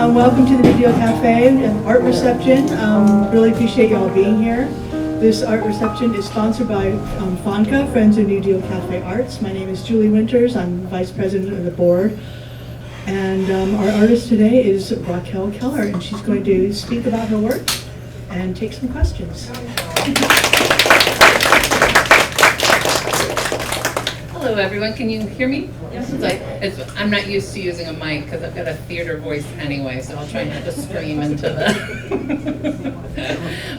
Welcome to the New Deal Cafe and Art Reception. Really appreciate you all being here. This art reception is sponsored by FONCA, Friends of New Deal Cafe Arts. My name is Julie Winters. I'm Vice President of the board. And our artist today is Racquel Keller, and she's going to speak about her work and take some questions. Hello everyone, can you hear me? Yes. I'm not used to using a mic because I've got a theater voice anyway, so I'll try not to scream into the...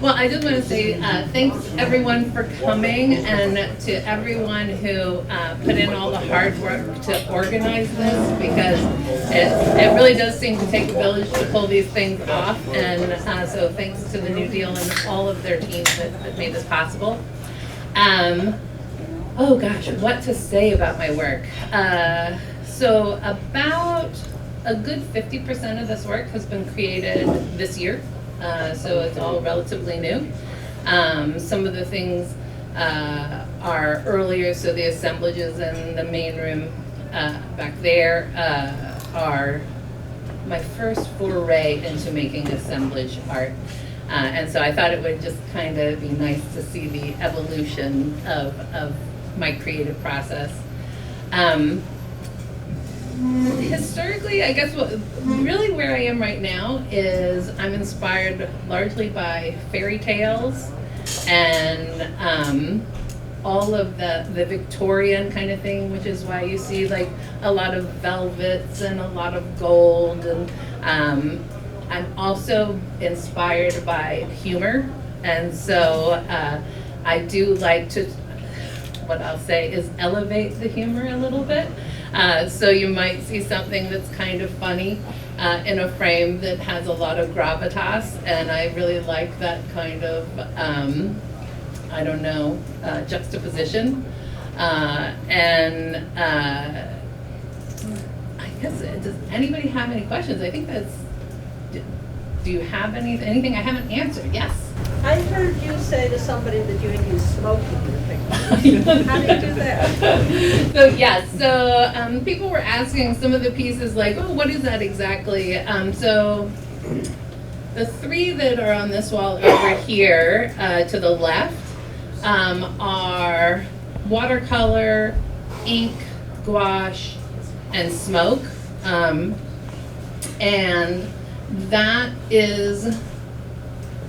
Well, I just want to say thanks everyone for coming, and to everyone who put in all the hard work to organize this, because it really does seem to take a village to pull these things off, and so thanks to the New Deal and all of their teams that made this possible. Oh gosh, what to say about my work? So about a good 50% of this work has been created this year, so it's all relatively new. Some of the things are earlier, so the assemblages in the main room back there are my first foray into making assemblage art. And so I thought it would just kind of be nice to see the evolution of my creative process. Historically, I guess really where I am right now is I'm inspired largely by fairy tales and all of the Victorian kind of thing, which is why you see like a lot of velvets and a lot of gold. And I'm also inspired by humor, and so I do like to, what I'll say is elevate the humor a little bit. So you might see something that's kind of funny in a frame that has a lot of gravitas, and I really like that kind of, I don't know, juxtaposition. And I guess, does anybody have any questions? I think that's, do you have anything I haven't answered? Yes. I heard you say to somebody that you had used smoke in your pictures. How do you do that? So yes, so people were asking some of the pieces like, oh, what is that exactly? So the three that are on this wall over here to the left are watercolor, ink, gouache, and smoke. And that is,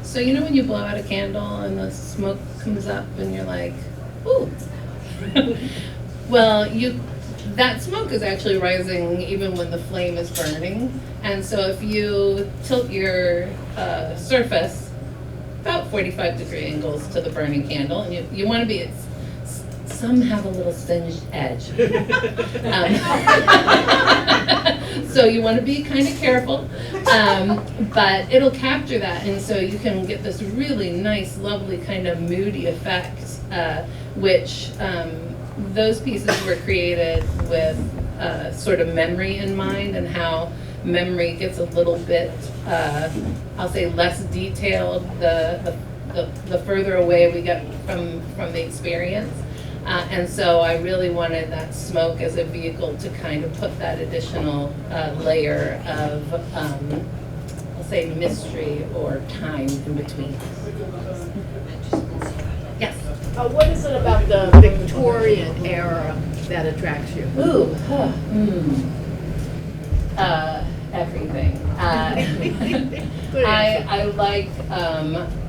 so you know when you blow out a candle and the smoke comes up and you're like, ooh. Well, that smoke is actually rising even when the flame is burning. And so if you tilt your surface about 45-degree angles to the burning candle, and you want to be, some have a little singed edge. So you want to be kind of careful, but it'll capture that, and so you can get this really nice, lovely kind of moody effect, which those pieces were created with sort of memory in mind, and how memory gets a little bit, I'll say, less detailed the further away we get from the experience. And so I really wanted that smoke as a vehicle to kind of put that additional layer of, I'll say, mystery or time in between. Yes? What is it about the Victorian era that attracts you? Ooh, everything. I like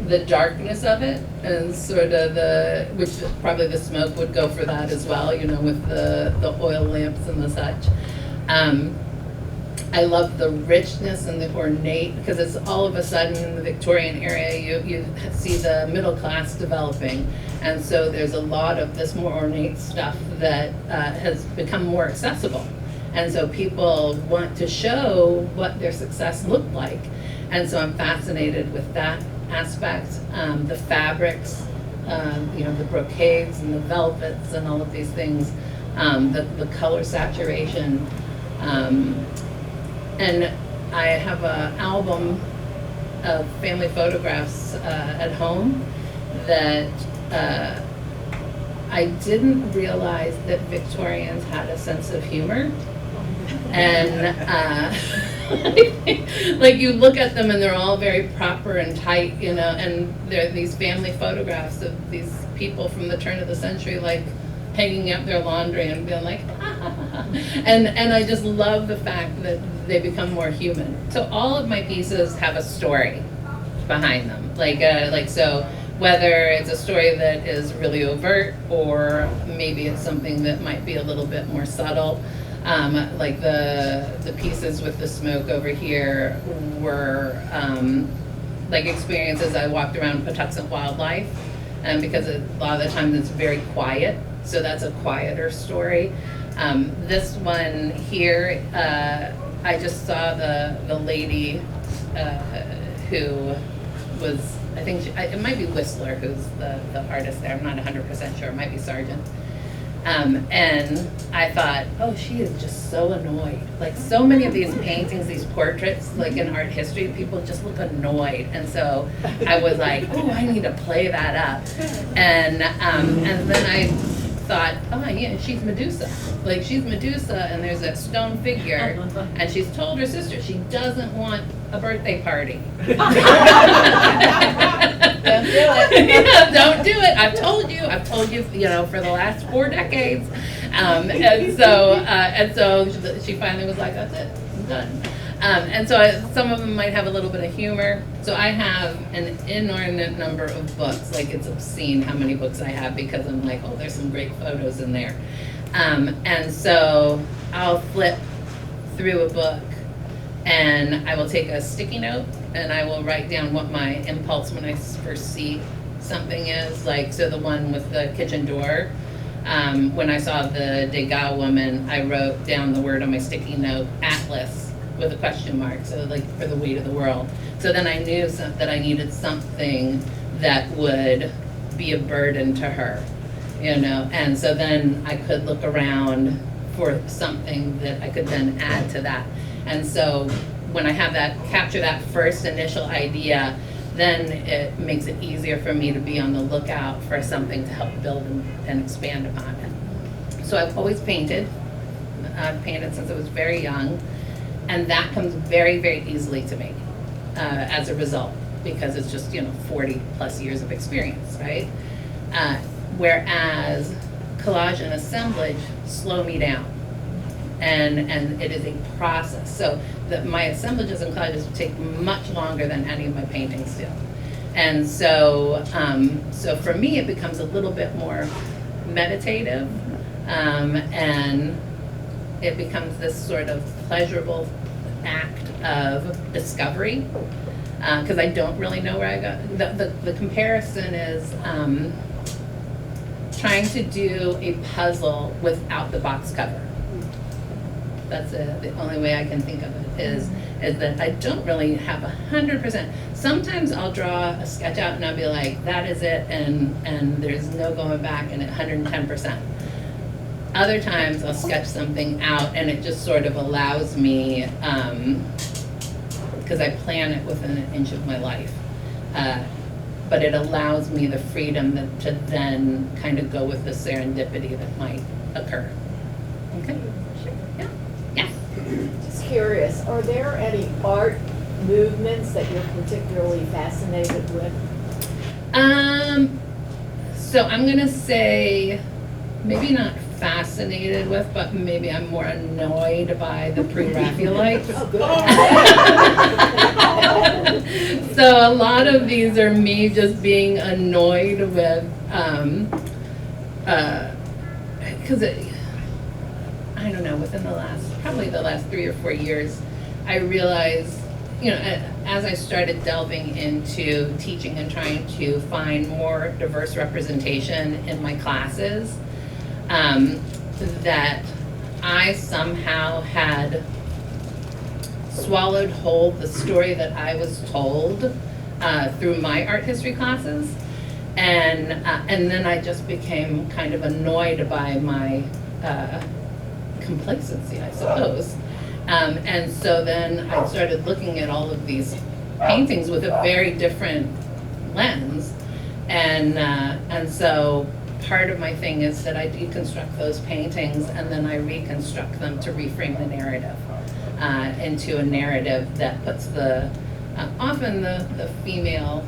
the darkness of it, and sort of which probably the smoke would go for that as well, you know, with the oil lamps and the such. I love the richness and the ornate, because it's all of a sudden in the Victorian area you see the middle class developing, and so there's a lot of this more ornate stuff that has become more accessible. And so people want to show what their success looked like. And so I'm fascinated with that aspect. The fabrics, you know, the brocades and the velvets and all of these things, the color saturation. And I have an album of family photographs at home that I didn't realize that Victorians had a sense of humor. And Like you look at them and they're all very proper and tight, you know, and there are these family photographs of these people from the turn of the century, like hanging up their laundry and being like, and I just love the fact that they become more human. So all of my pieces have a story behind them, like so. Whether it's a story that is really overt or maybe it's something that might be a little bit more subtle. Like the pieces with the smoke over here were like experiences I walked around Patuxent Wildlife, and because a lot of the time it's very quiet, so that's a quieter story. This one here, I just saw the lady who was, I think it might be Whistler who's the artist there. I'm not 100% sure. It might be Sargent. And I thought, oh, she is just so annoyed. Like so many of these paintings, these portraits, like in art history, people just look annoyed. And so I was like, oh, I need to play that up. And then I thought, oh yeah, she's Medusa. Like she's Medusa, and there's that stone figure, and she's told her sister she doesn't want a birthday party. Don't do it. Yeah, don't do it. I've told you, you know, for the last 4 decades. And so she finally was like, that's it, I'm done. And so some of them might have a little bit of humor. So I have an inordinate number of books. Like it's obscene how many books I have because I'm like, oh, there's some great photos in there. And so I'll flip through a book and I will take a sticky note and I will write down what my impulse when I first see something is. Like, so the one with the kitchen door, when I saw the Degas woman, I wrote down the word on my sticky note, Atlas, with a question mark, so like for the weight of the world. So then I knew that I needed something that would be a burden to her, you know, and so then I could look around for something that I could then add to that. And so when I have that, capture that first initial idea, then it makes it easier for me to be on the lookout for something to help build and expand upon it. So I've always painted. I've painted since I was very young. And that comes very, very easily to me as a result, because it's just, 40 plus years of experience, right? Whereas collage and assemblage slow me down. And it is a process. So my assemblages and collages take much longer than any of my paintings do. And so, so for me, it becomes a little bit more meditative, and it becomes this sort of pleasurable act of discovery, because I don't really know where I go. The comparison is trying to do a puzzle without the box cover. That's the only way I can think of it, is that I don't really have 100%. Sometimes I'll draw a sketch out and I'll be like, that is it, and there's no going back, and 110%. Other times I'll sketch something out and it just sort of allows me, because I plan it within an inch of my life, but it allows me the freedom to then kind of go with the serendipity that might occur. Okay? Yeah. Yeah. Just curious, are there any art movements that you're particularly fascinated with? So I'm gonna say, maybe not fascinated with, but maybe I'm more annoyed by the pre-Raphaelites. Oh, good. So a lot of these are me just being annoyed with, because I don't know, within probably the last 3 or 4 years, I realized, as I started delving into teaching and trying to find more diverse representation in my classes, that I somehow had swallowed whole the story that I was told through my art history classes, and then I just became kind of annoyed by my complacency, I suppose. And so then I started looking at all of these paintings with a very different lens, and so part of my thing is that I deconstruct those paintings and then I reconstruct them to reframe the narrative. into a narrative that puts often the female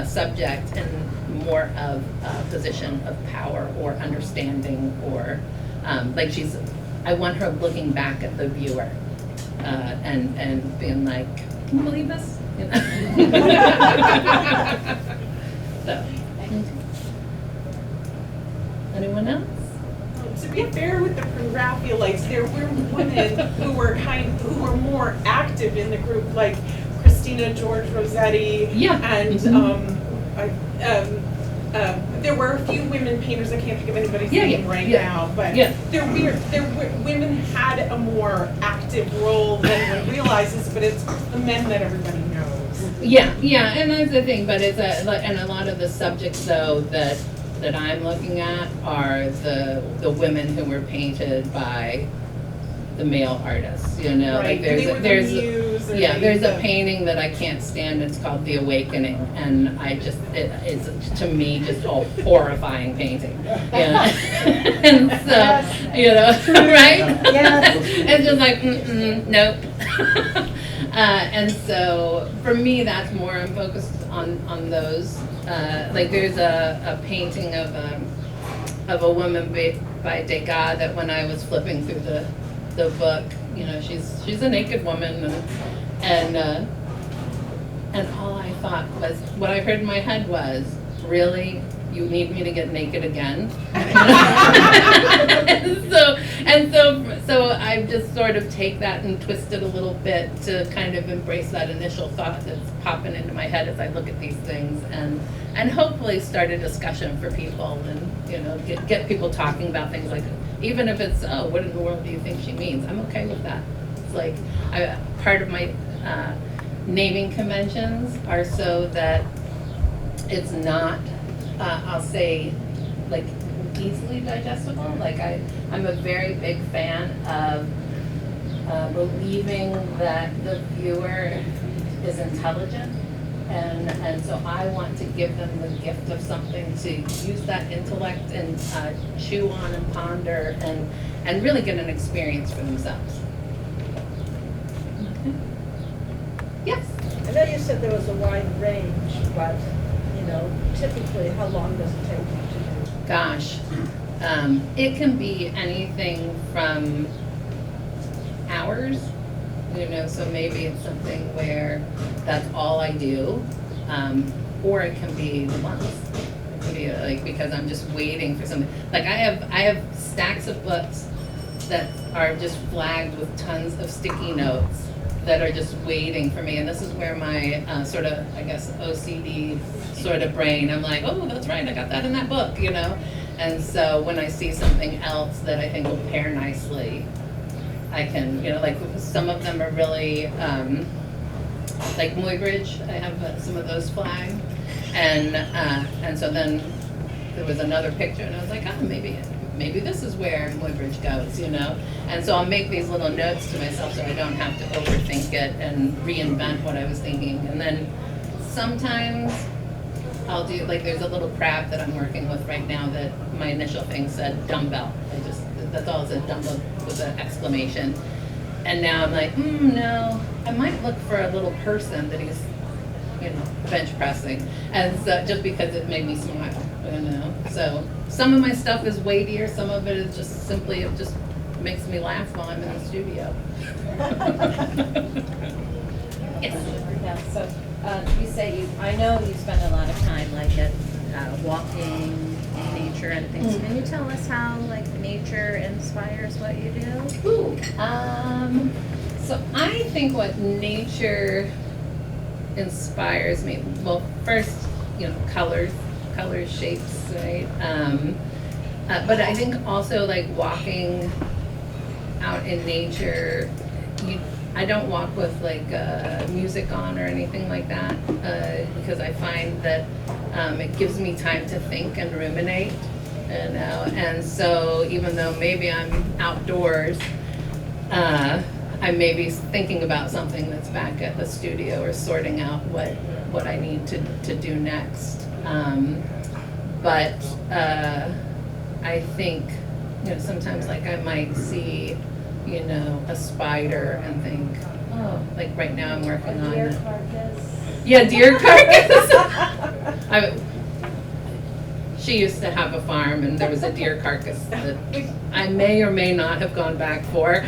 subject in more of a position of power or understanding, or like I want her looking back at the viewer and being like, can you believe this? You know? So, anyone else? To be fair with the Raphaelites, there were women who were more active in the group, like Christina George Rossetti, and there were a few women painters. I can't think of anybody's name right now, but women had a more active role than one realizes. But it's the men that everybody knows. Yeah, and that's the thing. But and a lot of the subjects though that I'm looking at are the women who were painted by the male artists, you know, right. like there's a painting that I can't stand. It's called The Awakening, and it's to me just a horrifying painting, you know? And so, you know, right? It's just like, nope. And so for me, that's more, I'm focused on those. Like there's a painting of a woman by Degas that when I was flipping through the book, you know, she's a naked woman, and all I thought was, what I heard in my head was, really, you need me to get naked again? So I just sort of take that and twist it a little bit to kind of embrace that initial thought that's popping into my head as I look at these things, and hopefully start a discussion for people, and you know, get people talking about things, like even if it's, oh, what in the world do you think she means? I'm okay with that. It's like part of my naming conventions are so that it's not, I'll say, like easily digestible. Like I'm a very big fan of believing that the viewer is intelligent, and so I want to give them the gift of something to use that intellect and chew on and ponder and really get an experience for themselves. Okay. Yes? I know you said there was a wide range, but, you know, typically, how long does it take you to do? Gosh, it can be anything from hours, you know, so maybe it's something where that's all I do, or it can be months. It can be like, because I'm just waiting for something. Like I have stacks of books that are just flagged with tons of sticky notes that are just waiting for me, and this is where my sort of, I guess, OCD sort of brain, I'm like, oh, that's right, I got that in that book, you know? And so when I see something else that I think will pair nicely, I can, you know, like some of them are really, like Muybridge, I have some of those flagged, and so then there was another picture, and I was like, oh, maybe this is where Muybridge goes, you know? And so I'll make these little notes to myself so I don't have to overthink it and reinvent what I was thinking. And then sometimes I'll do, like there's a little crab that I'm working with right now that my initial thing said dumbbell. That's all it said, dumbbell with an exclamation. And now I'm like, no, I might look for a little person that he's, you know, bench pressing. And so just because it made me smile, you know? So some of my stuff is weightier, some of it is just simply, it just makes me laugh while I'm in the studio. Yes. Yeah, so you say I know you spend a lot of time like at walking in nature and things. Can you tell us how like nature inspires what you do? Ooh, so I think what nature inspires me, well, first, you know, colors, shapes, right? But I think also like walking out in nature, I don't walk with like music on or anything like that, because I find that it gives me time to think and ruminate, you know. And so even though maybe I'm outdoors, I may be thinking about something that's back at the studio or sorting out what I need to do next. But I think, you know, sometimes like I might see you know, a spider and think, oh, like right now I'm working on Deer carcass. Yeah, deer carcass. She used to have a farm, and there was a deer carcass that I may or may not have gone back for.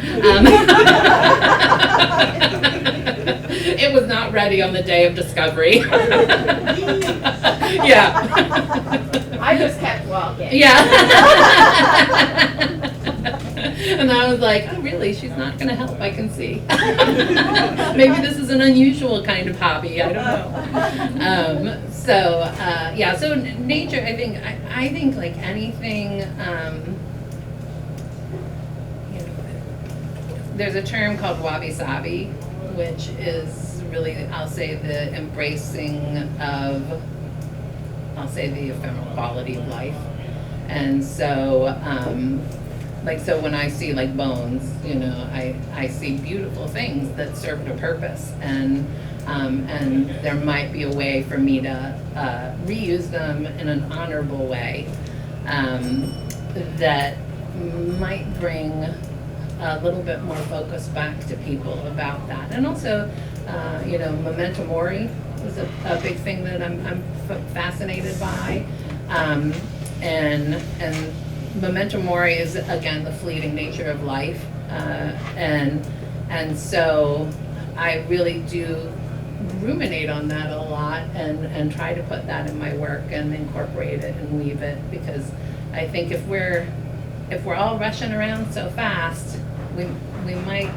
It was not ready on the day of discovery. Yeah. I just kept walking. Yeah. And I was like, oh, really? She's not going to help, I can see. Maybe this is an unusual kind of hobby. I don't know. Yeah, so nature, I think like anything, you know, there's a term called wabi-sabi, which is really, I'll say, the embracing of, I'll say, the ephemeral quality of life. And so, so when I see like bones, you know, I see beautiful things that served a purpose, and there might be a way for me to reuse them in an honorable way that might bring a little bit more focus back to people about that. And also, you know, memento mori is a big thing that I'm fascinated by, and memento mori is, again, the fleeting nature of life, and so I really do ruminate on that a lot, and try to put that in my work and incorporate it and weave it, because I think if we're all rushing around so fast, we might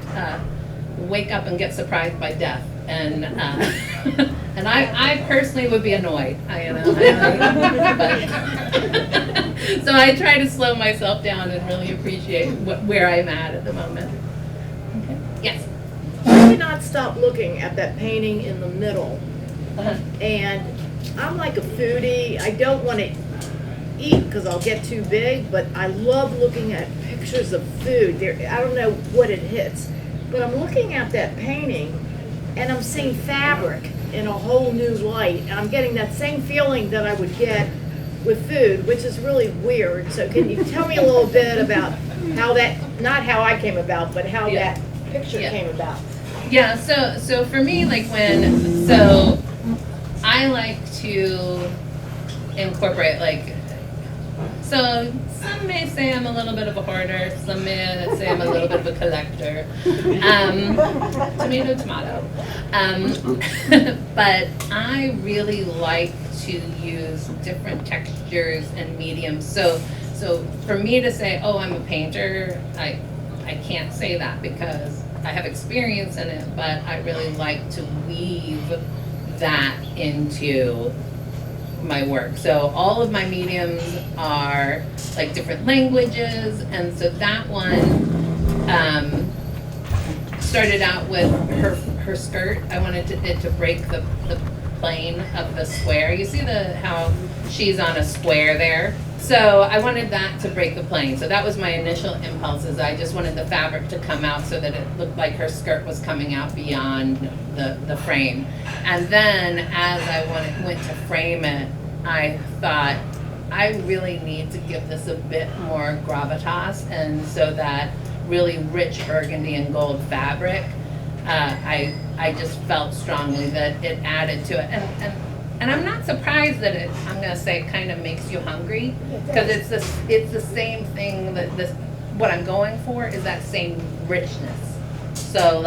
wake up and get surprised by death, and and I personally would be annoyed. So I try to slow myself down and really appreciate where I'm at the moment. Okay. Yes. I cannot stop looking at that painting in the middle. And I'm like a foodie. I don't want to eat because I'll get too big, but I love looking at pictures of food. I don't know what it hits, but I'm looking at that painting and I'm seeing fabric in a whole new light, and I'm getting that same feeling that I would get with food, which is really weird. So can you tell me a little bit about how that, not how I came about, but how that picture came about? Yeah, so for me, like I like to incorporate, like, so some may say I'm a little bit of a hoarder, some may say I'm a little bit of a collector. Tomato, tomato. But I really like to use different textures and mediums. So for me to say, oh, I'm a painter, I can't say that because I have experience in it, but I really like to weave that into my work. So all of my mediums are like different languages, and so that one started out with her skirt. I wanted it to break the plane of the square. You see how she's on a square there? So I wanted that to break the plane. So that was my initial impulse, is I just wanted the fabric to come out so that it looked like her skirt was coming out beyond the frame. And then as I went to frame it, I thought, I really need to give this a bit more gravitas, and so that really rich burgundy and gold fabric, I just felt strongly that it added to it. And I'm not surprised that I'm going to say, it kind of makes you hungry, because it's the same thing what I'm going for is that same richness. So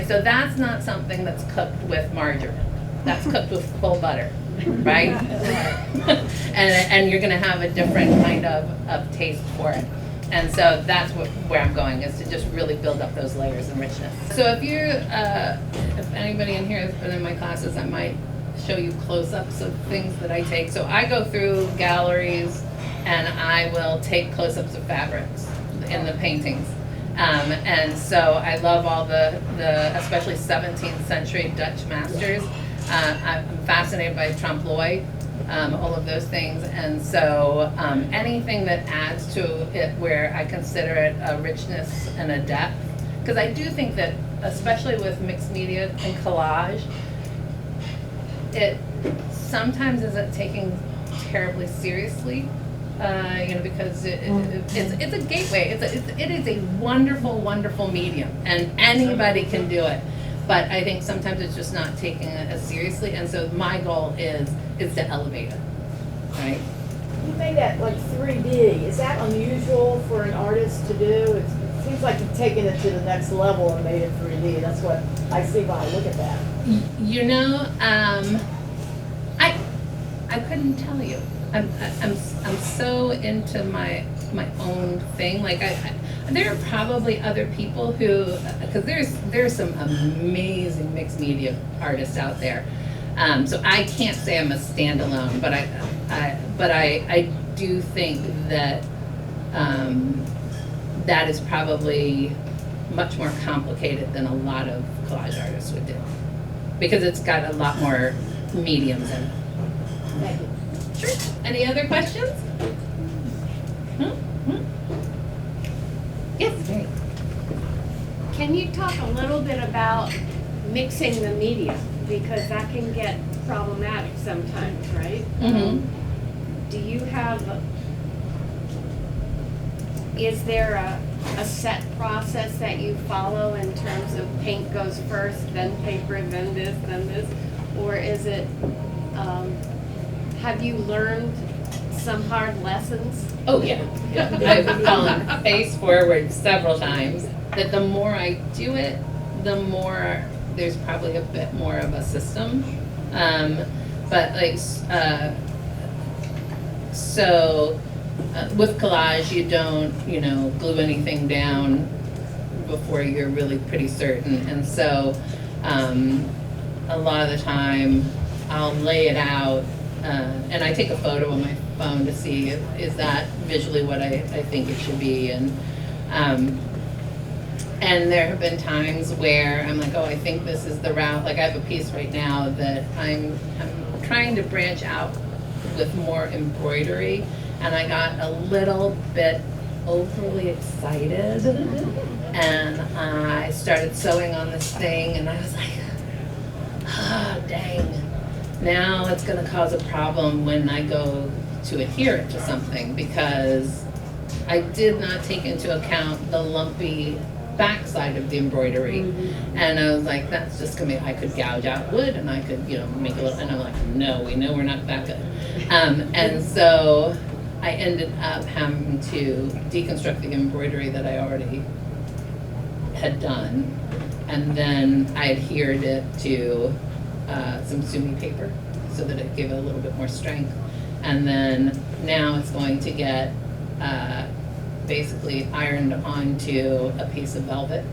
so that's not something that's cooked with margarine. That's cooked with full butter, right? and you're going to have a different kind of taste for it. And so that's where I'm going, is to just really build up those layers and richness. So if anybody in here has been in my classes, I might show you close-ups of things that I take. So I go through galleries and I will take close-ups of fabrics in the paintings. And so I love all the especially 17th century Dutch masters. I'm fascinated by trompe l'oeil, all of those things. And so anything that adds to it where I consider it a richness and a depth. Because I do think that, especially with mixed media and collage, it sometimes isn't taken terribly seriously. because it's a gateway. It is a wonderful, wonderful medium, and anybody can do it. But I think sometimes it's just not taking it as seriously, and so my goal is to elevate it, right? You made that like 3D. Is that unusual for an artist to do? It seems like you've taken it to the next level and made it 3D. That's what I see when I look at that. You know, I couldn't tell you. I'm so into my own thing. Like there are probably other people who, because there's some amazing mixed media artists out there. So I can't say I'm a standalone, but I do think that that is probably much more complicated than a lot of collage artists would do, because it's got a lot more mediums in it. Thank you. Sure. Any other questions? Yes, Mary. Can you talk a little bit about mixing the media? Because that can get problematic sometimes, right? Do you have, is there a set process that you follow in terms of paint goes first, then paper, then this? Or is it, have you learned some hard lessons? Oh, yeah. I've fallen face forward several times. That the more I do it, the more there's probably a bit more of a system. But like, with collage, you don't, glue anything down before you're really pretty certain. And so a lot of the time I'll lay it out and I take a photo on my phone to see is that visually what I think it should be. And there have been times where I'm like, oh, I think this is the route. Like I have a piece right now that I'm trying to branch out with more embroidery, and I got a little bit overly excited, and I started sewing on this thing, and I was like, oh, dang. Now it's going to cause a problem when I go to adhere it to something, because I did not take into account the lumpy backside of the embroidery. And I was like, that's just gonna be, I could gouge out wood and I could, make a little, and I'm like, no, we know we're not that good. And so I ended up having to deconstruct the embroidery that I already had done. And then I adhered it to some sumi paper so that it gave it a little bit more strength. And then now it's going to get basically ironed onto a piece of velvet,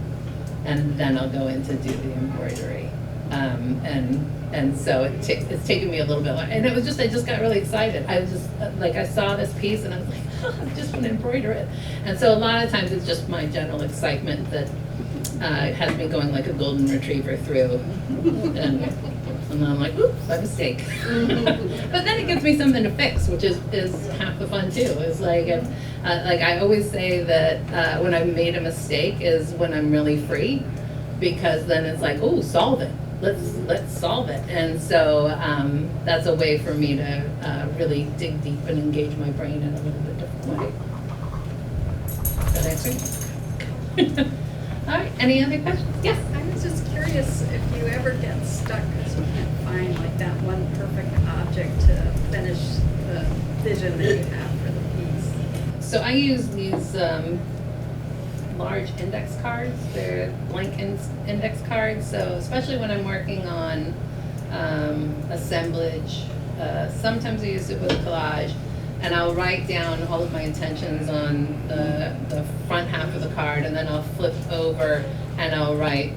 and then I'll go in to do the embroidery. And so it's taken me a little bit longer. And it was just, I just got really excited. I was just, like, I saw this piece and I was like, oh, I just want to embroider it. And so a lot of times it's just my general excitement that has me going like a golden retriever through. And then I'm like, oops, my mistake. But then it gives me something to fix, which is half the fun too. Is like I always say that when I've made a mistake is when I'm really free, because then it's like, oh, solve it. Let's solve it. And so that's a way for me to really dig deep and engage my brain in a little bit different way. Does that answer? All right, any other questions? Yes? I was just curious if you ever get stuck because you can't find like that one perfect object to finish the vision that you have for the piece. So I use these large index cards. They're blank index cards. So especially when I'm working on assemblage, sometimes I use it with collage. And I'll write down all of my intentions on the front half of the card, and then I'll flip over and I'll write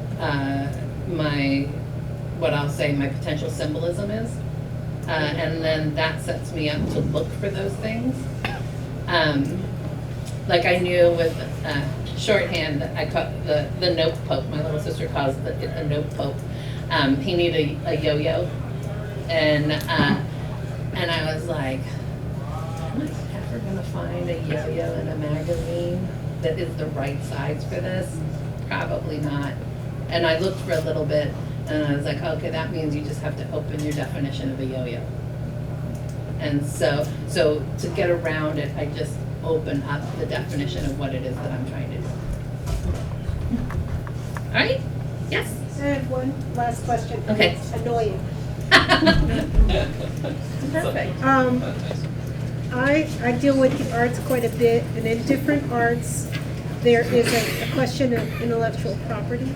what I'll say my potential symbolism is. And then that sets me up to look for those things. Like I knew with shorthand, I call the note pope, my little sister calls it the note pope. He needed a yo-yo. And I was like, am I ever gonna find a yo-yo in a magazine that is the right size for this? Probably not. And I looked for a little bit and I was like, okay, that means you just have to open your definition of a yo-yo. And so to get around it, I just open up the definition of what it is that I'm trying to do. All right? Yes? I have one last question. and Okay. It's annoying. Perfect. I deal with the arts quite a bit, and in different arts, there is a question of intellectual property.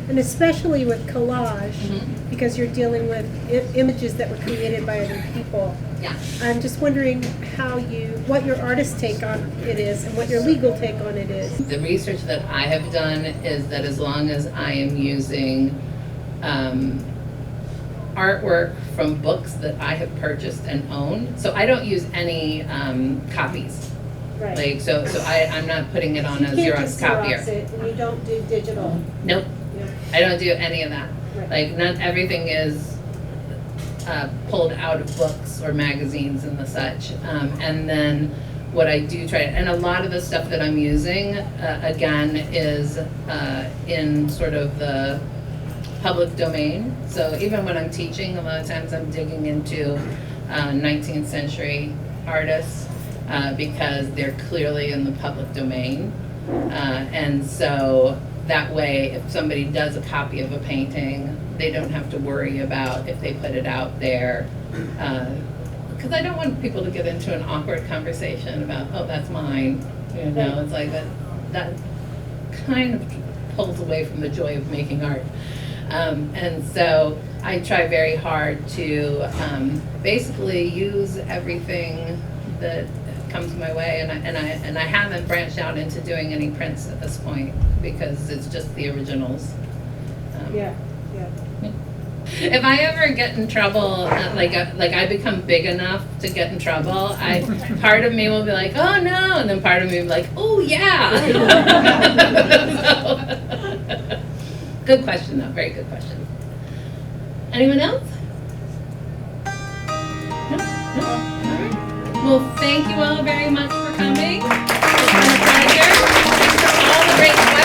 And especially with collage, because you're dealing with images that were created by other people. Yeah. I'm just wondering what your artist take on it is and what your legal take on it is. The research that I have done is that as long as I am using artwork from books that I have purchased and owned, so I don't use any copies. Right. Like, so I'm not putting it on You a can't Xerox just copier. Xerox it, and you don't do digital. Nope, Yep. I don't do any of that. Right. Like, not everything is pulled out of books or magazines and the such. And then what I do try, and a lot of the stuff that I'm using, again, is in sort of the public domain. So even when I'm teaching, a lot of times I'm digging into 19th century artists because they're clearly in the public domain. And so that way, if somebody does a copy of a painting, they don't have to worry about if they put it out there. Because I don't want people to get into an awkward conversation about, oh, that's mine. You know, it's like that kind of pulls away from the joy of making art. And so I try very hard to basically use everything that comes my way, and I haven't branched out into doing any prints at this point because it's just the originals. Yeah. If I ever get in trouble, like I become big enough to get in trouble, part of me will be like, oh no, and then part of me will be like, oh yeah. So, good question though, very good question. Anyone else? No? No? All right. Well, thank you all very much for coming. It's been a pleasure. Thanks for all the great questions.